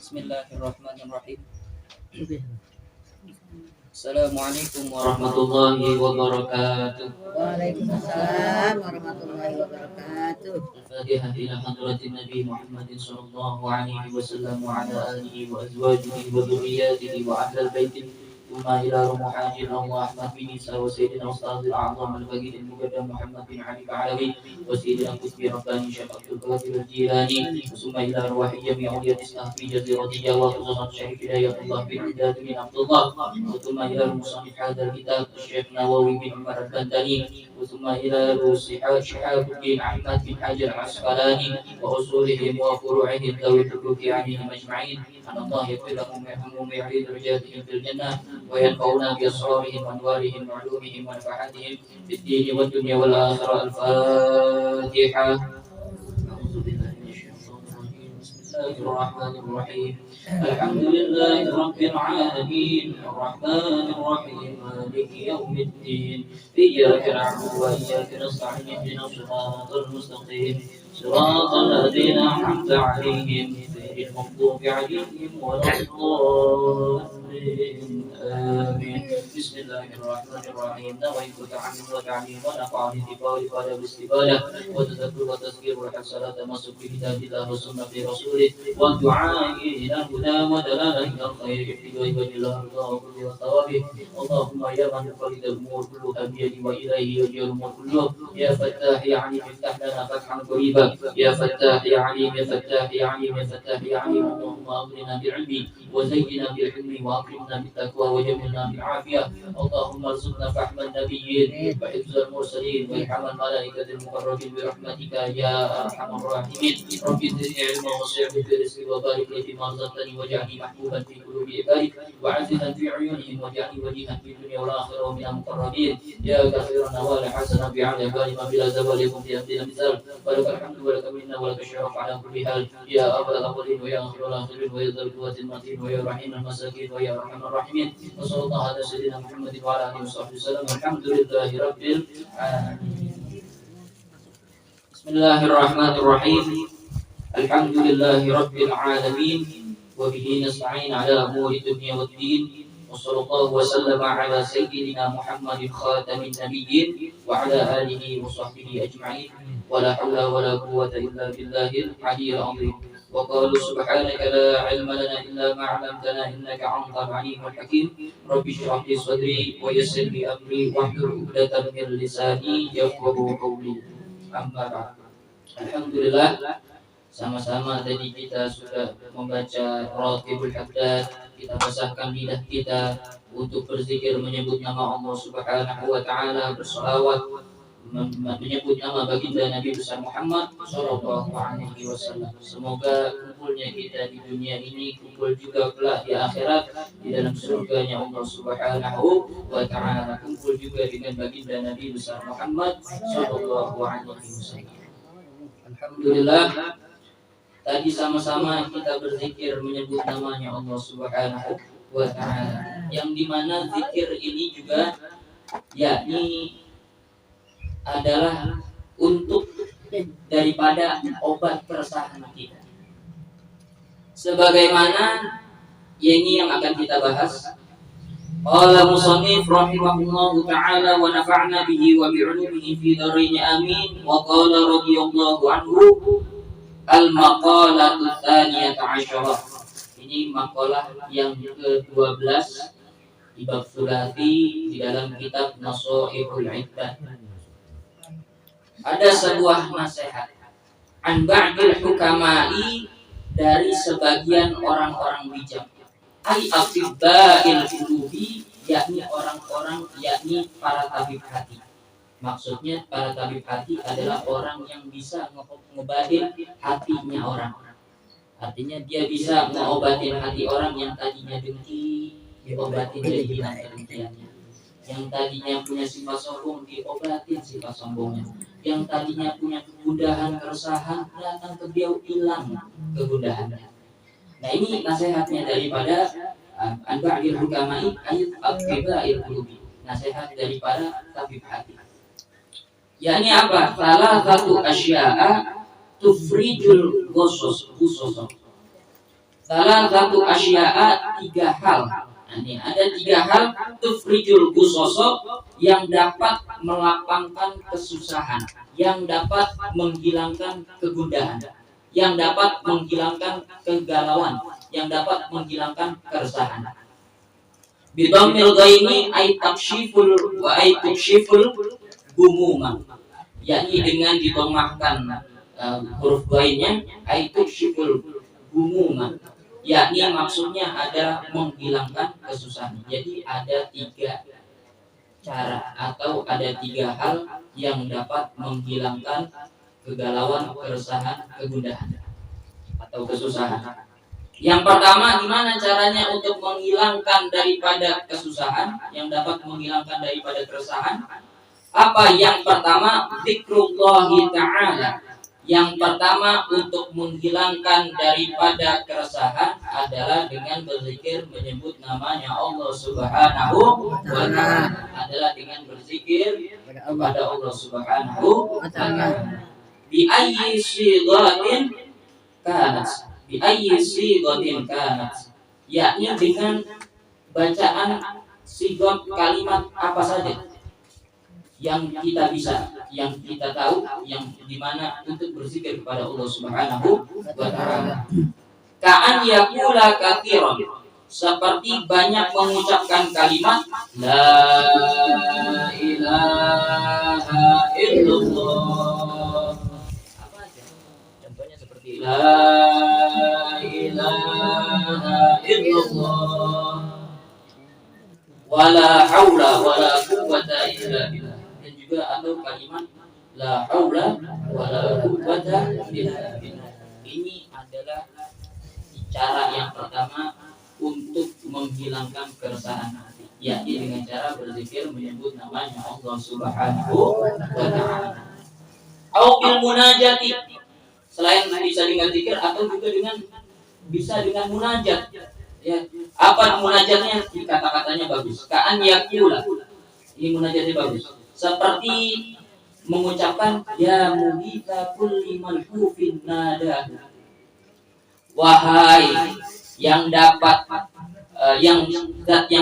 Bismillahirrahmanirrahim. Assalamualaikum warahmatullahi wabarakatuh. Waalaikumsalam warahmatullahi wabarakatuh. Al-Fatihah ila hadratin Nabi Muhammadin sallallahu alaihi wasallam wa ala alihi wa azwajihi wa dhurriyyatihi wa ahlil baiti ثم إلى روحاني الله أحمد بن عيسى وسيدنا أستاذ الأعظم الفقيه المقدم محمد بن علي العلوي وسيدنا قطبي رباني شيخ عبد القادر الجيلاني ثم إلى أرواح جميع أولياء الإسلام في جزيرة جاوة خصوصا شريف هداية الله بن عباد بن عبد الله ثم إلى المصنف هذا الكتاب الشيخ نووي بن عمر البنداني ثم إلى شهاب الدين أحمد بن حجر العسقلاني وأصولهم وفروعهم ذوي الحقوق عليهم أجمعين أن الله يغفر لهم ويرحمهم ويعلي درجاتهم في الجنة وينفعنا بأسرارهم وأنوارهم وعلومهم ونفحاتهم في الدين والدنيا والآخرة. الفاتحة. أعوذ بالله من الشيطان الرجيم. بسم الله الرحمن الرحيم. الحمد لله رب العالمين الرحمن الرحيم مالك يوم الدين إياك نعبد وإياك نستعين اهدنا الصراط المستقيم صراط الذين أنعمت عليهم غير المغضوب عليهم ولا الضالين آمين. بسم الله الرحمن الرحيم. نويت تعلم وتعليم ونفع الانتفاع والادب والاستفاده وتذكر وتذكير والحسنة تمسك بكتاب الله وسنة رسوله والدعاء الى الهدى ودلاله الى الخير ابتغاء وجه الله وكل وثوابه. اللهم يا من يفرد الامور كلها بيدي واليه يجي الامور كلها يا فتاح يا عليم افتح لنا فتحا قريبا يا فتاح يا عليم يا فتاح يا عليم يا فتاح يا عليم. اللهم اغننا بعلمي وزينا بالحلم واكرمنا بالتقوى وجملنا بالعافيه. اللهم ارزقنا فهم النبيين وحفظ المرسلين والحم الملائكه المقربين برحمتك يا ارحم الراحمين. رب زدني علما وسع في رزقي وبارك لي فيما رزقتني واجعلني محبوبا في قلوب عبادك وعززا في عيونهم واجعلني وجيها في الدنيا والاخره ومن المقربين يا كثير النوال حسنا بعلى بالما بلا زوال يكون في امرنا مثال. ولك الحمد ولك منا ولك الشرف على كل حال يا اول الاولين ويا اخر الاخرين ويا ذا القوه المتين ويا رحيم المساكين ويا ارحم الراحمين. وصلى الله على سيدنا محمد وعلى اله وصحبه وسلم. الحمد لله رب العالمين. بسم الله الرحمن الرحيم. الحمد لله رب العالمين وبه نستعين على امور الدنيا والدين وصلى الله وسلم على سيدنا محمد خاتم النبيين وعلى اله وصحبه اجمعين ولا حول ولا قوه الا بالله العلي العظيم. وقالوا سبحانك لا علم لنا إلا ما علمتنا إنك أنت العليم الحكيم. رب اشرح لي صدري ويسر لي أمري واحلل عقدة من لساني يفقهوا قولي. أما بعد. Alhamdulillah, sama-sama tadi kita sudah membaca Ratibul Haddad, kita basahkan lidah kita untuk berzikir menyebut nama Allah Subhanahu wa taala, berselawat menyebut nama baginda Nabi besar Muhammad sallallahu alaihi wasallam. Semoga kumpulnya kita di dunia ini kumpul juga kelak di akhirat di dalam surganya Allah Subhanahu wa taala, kumpul juga dengan baginda Nabi besar Muhammad sallallahu alaihi wasallam. Alhamdulillah, tadi sama-sama kita berzikir menyebut namanya Allah Subhanahu wa taala, yang dimana zikir ini juga yakni adalah untuk daripada obat keresahan kita. Sebagaimana ini yang akan kita bahas. Qala musannif rahimahullahu ta'ala wa nafa'na bihi wa bi'ulumihi fi dharain amin. Wa qala radhiyallahu anhu al-maqalatu tsaniyata 'asyrah. Ini makalah yang ke-12 di bab sulati di dalam kitab Nasaihul Ibbad. Ada sebuah nasihat an ba'dil hukama'i, dari sebagian orang-orang bijak, ai afidda'il qulubi, yakni orang-orang, yakni para tabib hati. Maksudnya para tabib hati adalah orang yang bisa ngobatin hatinya orang. Artinya dia bisa mengobatin hati orang yang tadinya dengki, diobatin dari hilang kedengkiannya. Yang tadinya punya sifat sombong, diobatin sifat sombongnya. Yang tadinya punya kegundahan, keresahan, datang ke beliau hilang kegundahannya. Nah, ini nasihatnya daripada An-Ba'dil Hukama'i ayat Al-Qiba'il Qulubi, nasihat daripada tabib hati. Yakni apa? Salah satu asya'a tufrijul khusus. Salah satu asya'a, 3 hal. Ini ada 3 hal tufrijul gusoso yang dapat melapangkan kesusahan, yang dapat menghilangkan kegundahan, yang dapat menghilangkan kegalauan, yang dapat menghilangkan keresahan. Bidhammil ghaini ay takshiful wa ay takshiful gumuma, yakni dengan ditomahkan huruf ghainnya ay takshiful gumuma, yakni maksudnya ada menghilangkan kesusahan. Jadi ada 3 cara atau ada 3 hal yang dapat menghilangkan kegalauan, keresahan, kegundahan atau kesusahan. Yang pertama, gimana caranya untuk menghilangkan daripada kesusahan, yang dapat menghilangkan daripada keresahan? Apa yang pertama? Zikrullahi ta'ala. Yang pertama untuk menghilangkan daripada keresahan adalah dengan berzikir, menyebut namanya Allah Subhanahu wa ta'ala. Adalah dengan berzikir kepada Allah Subhanahu wa ta'ala. Bi ayyi sighatin kanat, bi ayyi sighatin kanat, yakni dengan bacaan sigot kalimat apa saja yang kita bisa, yang kita tahu, yang dimana untuk berzikir kepada Allah Subhanahu wa ta'ala. Ka'an yaqula katsiran, seperti banyak mengucapkan kalimat la ilaha illallah. Apa aja? Contohnya seperti la ilaha illallah, wala haula wala quwwata illa billah. Atau kalimat la haula wala quwwata illa billah. Ini adalah cara yang pertama untuk menghilangkan keresahan hati, yakni dengan cara berzikir, menyebut namanya Allah Subhanahu wa ta'ala. Au bil munajati, selain bisa dengan zikir atau juga dengan bisa dengan munajat. Ya, apa munajatnya? Kata-katanya bagus. Ka'an yaqula, ini munajatnya bagus. Seperti mengucapkan ya mughitha kulli malhufin nada, wahai yang dapat yang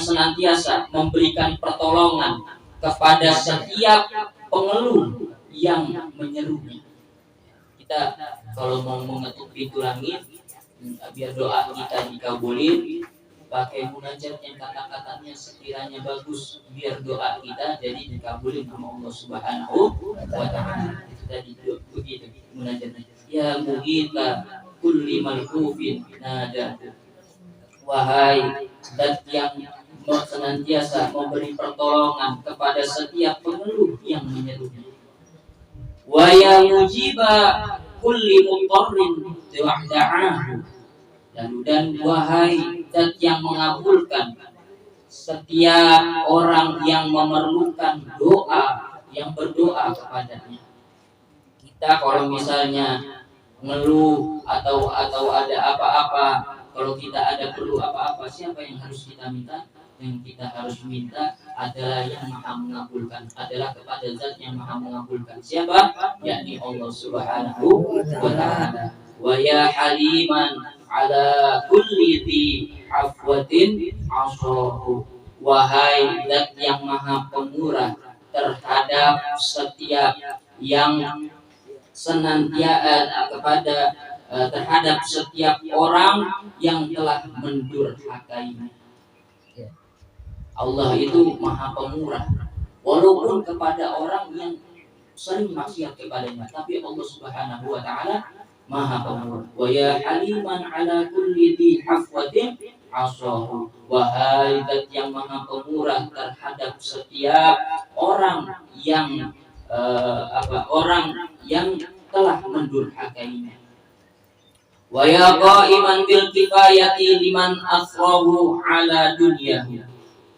senantiasa memberikan pertolongan kepada setiap pengeluh yang menyerunya. Kita kalau mau mengetuk pintu langit biar doa kita dikabulin, pakai munajat yang kata-katanya sekiranya bagus, biar doa kita jadi dikabulin sama Allah Subhanahu wa ta'ala. Itu tadi begitu munajatnya. Ya mughitha kulli malhufin nada, wahai zat yang senantiasa memberi pertolongan kepada setiap pengeluh yang menyerunya. Wa ya mujiba kulli mutarrin da'ahu, dan wahai zat yang mengabulkan setiap orang yang memerlukan doa, yang berdoa kepadanya. Kita kalau misalnya ngeluh atau ada apa-apa, kalau kita ada perlu apa-apa, siapa yang harus kita minta? Yang kita harus minta adalah yang maha mengabulkan, adalah kepada zat yang maha mengabulkan. Siapa? Yakni Allah Subhanahu wa ta'ala. Wa ya haliman ala kulli dhi afwatin asahu, wahai zat yang maha pemurah terhadap setiap yang senantiasa kepada terhadap setiap orang yang telah mendurhakainya. Allah itu maha pemurah walaupun kepada orang yang sering maksiat kepadanya, tapi Allah Subhanahu wa ta'ala maha pemurah. Wa ya haliman ala kulli dhi hafwatin asahu, wahai zat yang maha pemurah terhadap setiap orang yang orang yang telah mendurhakainya. Wa ya qa'iman bil kifayati liman asrahu ala dunyahu,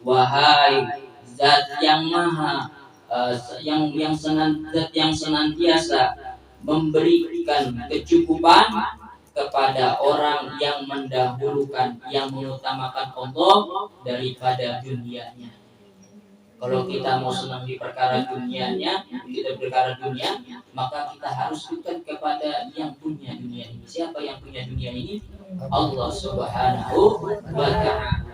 wahai zat yang maha zat yang senantiasa memberikan kecukupan kepada orang yang mendahulukan, yang mengutamakan Allah daripada dunianya. Kalau kita mau senang di perkara dunianya, kita perkara dunia, maka kita harus dekat kepada yang punya dunia ini. Siapa yang punya dunia ini? Allah Subhanahu wa ta'ala.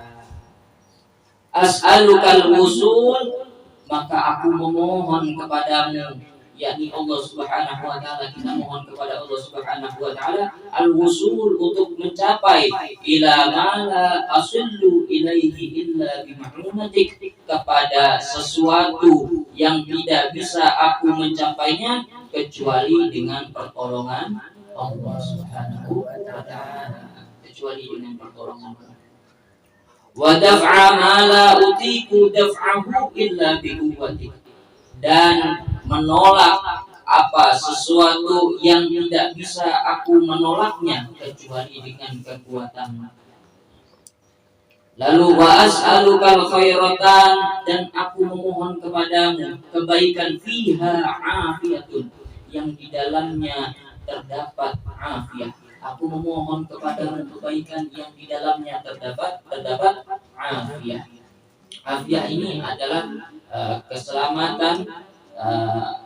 As'alukal wusul, maka aku memohon kepadamu, yakni Allah Subhanahu wa ta'ala. Kita mohon kepada Allah Subhanahu wa ta'ala al-wusul, untuk mencapai ila ma la asillu ilaihi illa bima'lumatik, kepada sesuatu yang tidak bisa aku mencapainya kecuali dengan pertolongan Allah Subhanahu wa ta'ala, kecuali dengan pertolongan Allah. Wa daf'a ma la utiku daf'ahu illa bi quwwati, dan menolak apa sesuatu yang tidak bisa aku menolaknya kecuali dengan kekuatan. Lalu wa as'alukal khairatan, dan aku memohon kepadamu kebaikan fiha afiyatun, yang di dalamnya terdapat afiat. Aku memohon kepadamu kebaikan yang di dalamnya terdapat afiat. Afiat ini adalah keselamatan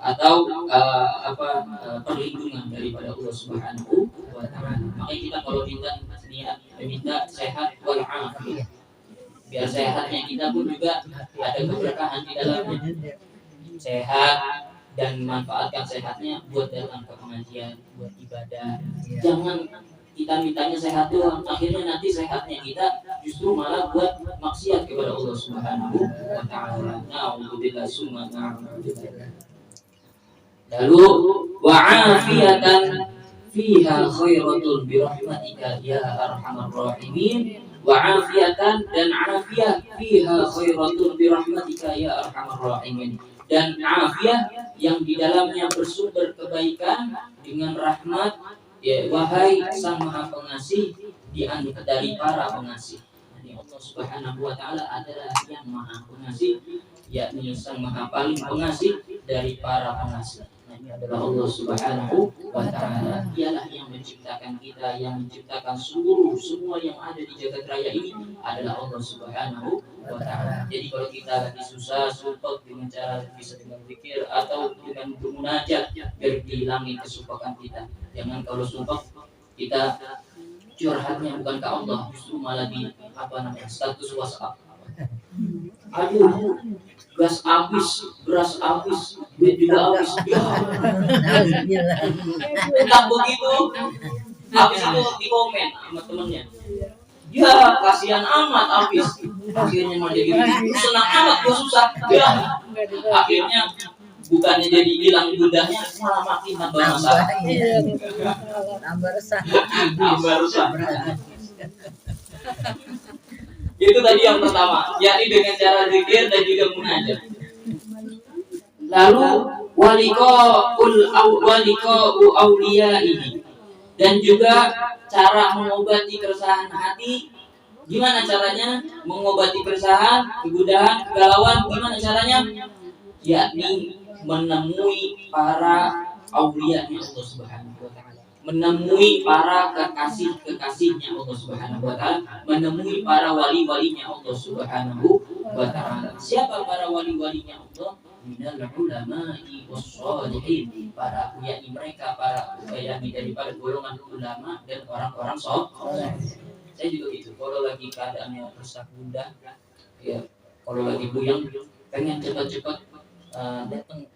atau perlindungan daripada Allah Subhanahu wa ta'ala. Makanya kita kalau minta sehat wal afiat, biar sehatnya kita pun juga ada keberkahan di dalamnya. Sehat dan manfaatkan sehatnya buat datang ke pengajian, buat ibadah. Jangan kita mintanya sehat doang, akhirnya nanti sehatnya kita justru malah buat maksiat kepada Allah Subhanahu wa ta'ala. Na'udzubillah summa na'udzubillah. Lalu wa'afiyatan fiha khairatun birahmatika ya arhamar rahimin. Wa'afiyatan, dan afiat fiha khairatun birahmatika ya arhamar rahimin, dan afiat yang di dalamnya bersumber kebaikan dengan rahmat, ya wahai Sang Maha Pengasih dari para pengasih. Jadi Allah Subhanahu wa ta'ala adalah yang Maha Pengasih, yakni Sang Maha paling pengasih dari para pengasih. Ini adalah Allah Subhanahu wa ta'ala. Dialah yang menciptakan kita, yang menciptakan semua yang ada di jagat raya ini adalah Allah Subhanahu wa ta'ala. Jadi kalau kita lagi susah, sumpah dengan cara bisa dengan zikir atau dengan bermunajat, biar dihilangi kesumpahan kita. Jangan kalau sumpah kita curhatnya bukan ke Allah, justru malah di status WhatsApp. Aduh, gas habis, beras habis, duit juga habis. Entah begitu, habis itu di komen sama temennya. Ya, kasihan amat habis. Akhirnya mau jadi senang amat gue susah. Ya, akhirnya bukannya jadi hilang mudahnya, malah makin tambah masalah. Tambah resah. Itu tadi yang pertama, yakni dengan cara zikir dan juga munajat. Lalu waliqa'u awliyaihi, dan juga cara mengobati keresahan hati. Gimana caranya mengobati keresahan, kegundahan, kegalauan? Gimana caranya? Yakni menemui para auliya-Nya Allah Subhanahu wa ta'ala, menemui para kekasih-kekasihnya Allah Subhanahu wa ta'ala, menemui para wali-walinya Allah Subhanahu wa ta'ala. Siapa para wali-walinya Allah? Minal ulama'i wassalihin, para yakni mereka para yakni daripada golongan ulama dan orang-orang saleh. Saya juga gitu, kalau lagi keadaannya resah gundah, ya kalau lagi buyang, pengen cepat-cepat datang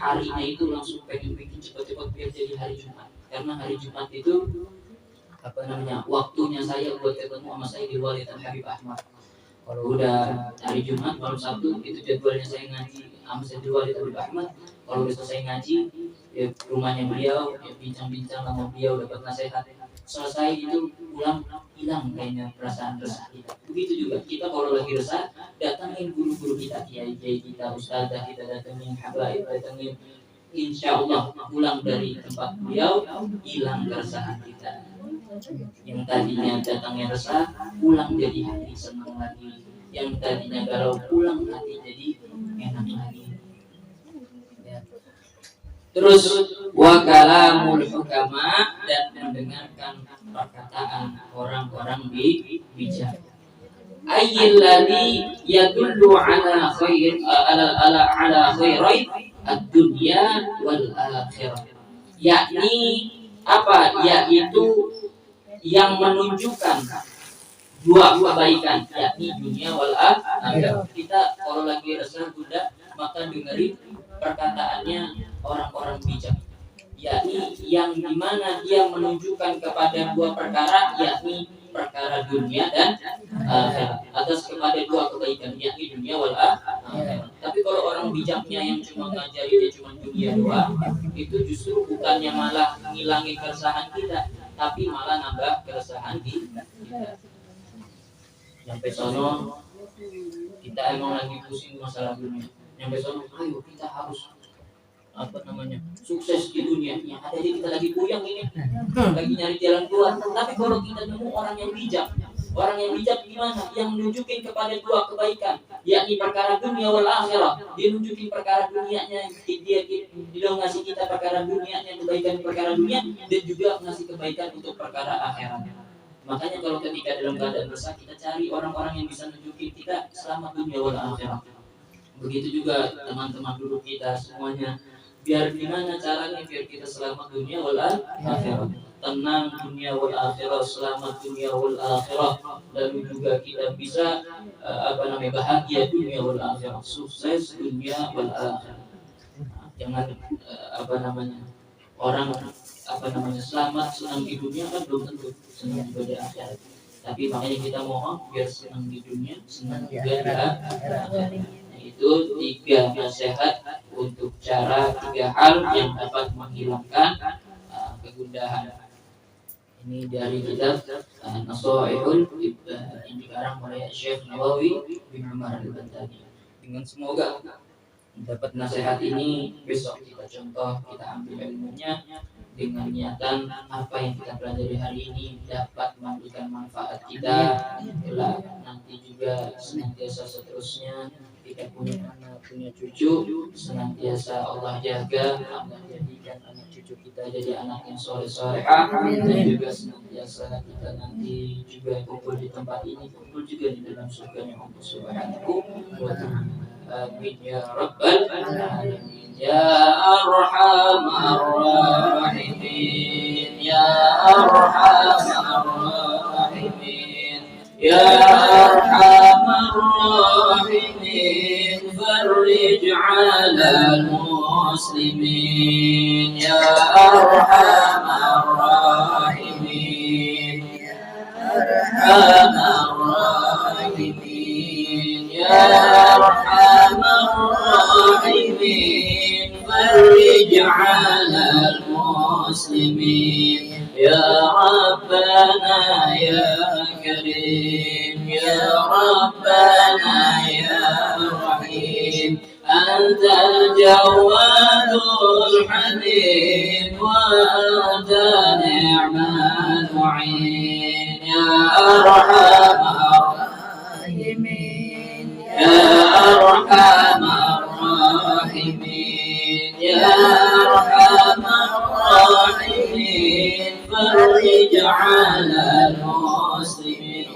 harinya itu langsung pengen bikin cepat-cepat biar jadi hari Jumat. Karena hari Jumat itu waktunya saya buat ketemu sama saya di Walidan Habib Ahmad. Kalau udah hari Jumat malam Sabtu itu jadwalnya saya ngaji sama saya di Walidan Habib Ahmad. Kalau udah selesai ngaji ya rumahnya beliau, ya bincang-bincang sama beliau, dapat nasihat. Selesai itu pulang hilang kayaknya perasaan resah kita. Begitu juga kita kalau lagi resah, datangin guru-guru kita, kiai-kiai kita, ustazah kita, datangin habaib, datangin, insya Allah pulang dari tempat beliau hilang keresahan kita. Yang tadinya datangnya resah, pulang jadi hati senang lagi. Yang tadinya galau, pulang hati jadi enak lagi. Terus wa kalamul hukama, dan mendengarkan perkataan orang-orang bijak. Ayyil ladzi yadullu ala khair ala khairai ad-dunya wal akhirah. Yakni apa? Yaitu yang menunjukkan dua kebaikan, yakni dunia wal akhirah. Kita kalau lagi resah Bunda, maka dengerin perkataannya orang-orang bijak, yakni yang dimana dia menunjukkan kepada dua perkara, yakni perkara dunia dan akhirat, atas kepada dua kebaikan, yakni dunia wal akhirah. Tapi kalau orang bijaknya yang cuma ngajari dia cuma dunia doang, itu justru bukannya malah ngilangin keresahan kita, tapi malah nambah keresahan kita. Sampai sono kita emang lagi pusing masalah dunia. Sampai sono, ayo kita harus sukses di dunia. Yang ada di kita lagi puyang ini, lagi nyari jalan keluar. Tapi kalau kita nemu orang yang bijak gimana? Yang menunjukin kepada dua kebaikan, yakni perkara dunia wal akhirah. Dia nunjukin perkara dunianya, dia ngasih kita perkara dunianya, kebaikan perkara dunia, dan juga ngasih kebaikan untuk perkara akhirat. Makanya kalau ketika dalam keadaan resah, kita cari orang-orang yang bisa nunjukin kita selamat dunia wal akhirah. Begitu juga teman-teman dulu kita semuanya. Biar gimana caranya biar kita selamat dunia wal akhirah, tenang dunia wal akhirah, selamat dunia wal akhirah, dan juga kita bisa bahagia dunia wal akhirah, sukses dunia wal akhirah. Jangan orang selamat senang di dunia kan belum tentu senang juga di akhirat. Tapi makanya kita mohon biar senang di dunia, senang juga di akhirat. Itu 3 nasihat untuk tiga hal yang dapat menghilangkan kegundahan. Ini dari kitab Nasaihul yang dikarang oleh Syekh Nawawi bin Umar al-Bantani. Dengan semoga dapat nasihat ini besok kita contoh, kita ambil ilmunya dengan niatan apa yang kita pelajari hari ini dapat memberikan manfaat kita kelak nanti juga senantiasa seterusnya kita punya anak, punya cucu, senantiasa Allah jaga, Allah jadikan anak cucu kita jadi anak yang soleh-solehah, dan juga senantiasa kita nanti juga kumpul di tempat ini, kumpul juga di dalam surga-Nya Allah Subhanahu wa ta'ala. Amin ya rabbal alamin ya arhamar rahimin ya arhamar rahimin ya arhamar rahimin farij 'alal muslimin ya arhamar rahimin ya arhamar rahimin ya arhamar rahimin farij 'alal muslimin ya rabbana ya karim ya rabbana ya rahim antal jawadul halim wa anta ni'mal mu'in ya arhamar rahimin ya arhamar rahimin ya arhamar rahimin farij 'alal muslimin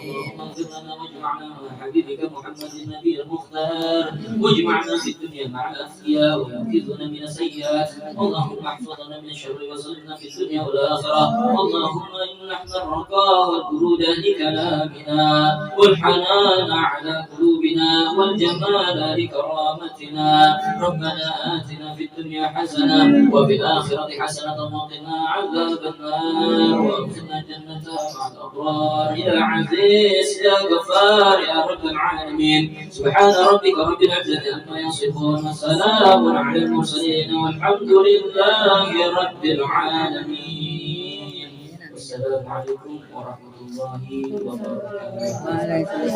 حبيبك محمد النبي المختار واجمعنا في الدنيا مع الأخيار وينقذنا من السيئات اللهم احفظنا من الشر وسلمنا في الدنيا والآخرة اللهم إنا نحن الرقاء والبرود لكلامنا والحنان على قلوبنا والجمال لكرامتنا ربنا آتنا في الدنيا حسنة وفي الآخرة حسنة وقنا عذاب النار وادخلنا الجنة مع الأبرار يا عزيز يا غفار يا رب العالمين سبحان ربك رب العزة عما يصفون وسلام على المرسلين والحمد لله رب العالمين والسلام عليكم ورحمة الله وبركاته.